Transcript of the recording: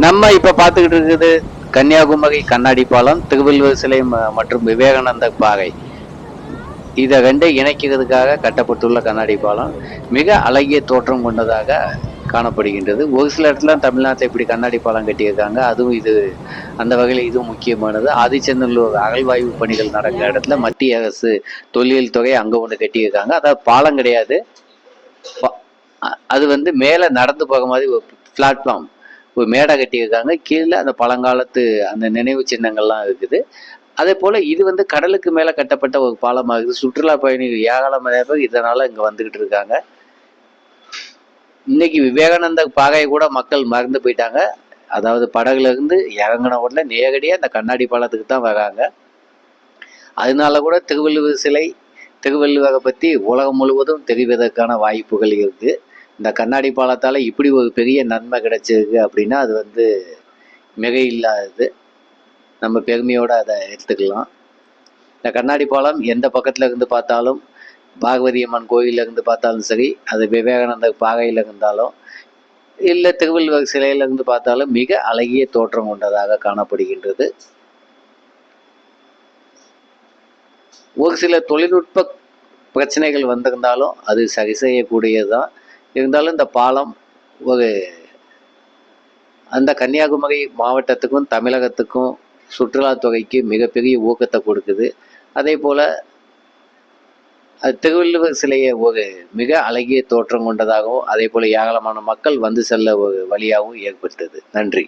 நம்ம இப்ப பார்த்துக்கிட்டு இருக்குது கன்னியாகுமரி கண்ணாடி பாலம், திருவள்ளுவர் சிலை மற்றும் விவேகானந்த பாறை. இதை ரெண்டை இணைக்கிறதுக்காக கட்டப்பட்டுள்ள கண்ணாடி பாலம் மிக அழகிய தோற்றம் கொண்டதாக காணப்படுகின்றது. ஒரு சில இடத்துல தமிழ்நாட்டில் இப்படி கண்ணாடி பாலம் கட்டியிருக்காங்க. அதுவும் இது அந்த வகையில் இதுவும் முக்கியமானது. ஆதிச்சநல்லூர் அகழ்வாய்வு பணிகள் நடக்கிற இடத்துல மத்திய அரசு தொல்லியல் துறை அங்க ஒன்று கட்டியிருக்காங்க. அதாவது பாலம் கிடையாது, அது வந்து மேலே நடந்து போக மாதிரி ஒரு பிளாட்ஃபார்ம், ஒரு மேடை கட்டியிருக்காங்க. கீழே அந்த பழங்காலத்து அந்த நினைவு சின்னங்கள்லாம் இருக்குது. அதே போல இது வந்து கடலுக்கு மேல கட்டப்பட்ட ஒரு பாலமாக இருக்குது. சுற்றுலா பயணிகள் ஏராளமான பேர் இதனால இங்க வந்துகிட்டு இருக்காங்க. இன்னைக்கு விவேகானந்த பாகையை கூட மக்கள் மறந்து போயிட்டாங்க. அதாவது படகுல இருந்து இறங்கின உடனே நேரடியா அந்த கண்ணாடி பாலத்துக்கு தான் வராங்க. அதனால கூட திருவள்ளுவர் சிலை, திருவள்ளுவரை பத்தி உலகம் முழுவதும் தெரிவதற்கான வாய்ப்புகள் இருக்கு. இந்த கண்ணாடி பாலத்தால இப்படி ஒரு பெரிய நன்மை கிடைச்சிருக்கு அப்படின்னா அது வந்து மிக இல்லாதது. நம்ம பெருமையோட அதை எடுத்துக்கலாம். இந்த கண்ணாடி பாலம் எந்த பக்கத்துல இருந்து பார்த்தாலும், பாகவதி அம்மன் கோயில இருந்து பார்த்தாலும் சரி, அது விவேகானந்தர் பாகையில இருந்தாலும், இல்லை திருவள்ளுவர் சிலையில இருந்து பார்த்தாலும் மிக அழகிய தோற்றம் கொண்டதாக காணப்படுகின்றது. ஒரு சில தொழில்நுட்ப பிரச்சனைகள் வந்திருந்தாலும் அது சரி செய்யக்கூடியதுதான். இருந்தாலும் இந்த பாலம் ஒரு அந்த கன்னியாகுமரி மாவட்டத்துக்கும் தமிழகத்துக்கும் சுற்றுலாத்துறைக்கு மிகப்பெரிய ஊக்கத்தை கொடுக்குது. அதே போல திருவள்ளுவர் சிலையை ஒரு மிக அழகிய தோற்றம் கொண்டதாகவும் அதே போல ஏராளமான மக்கள் வந்து செல்ல ஒரு வழியாகவும் ஏற்பட்டது. நன்றி.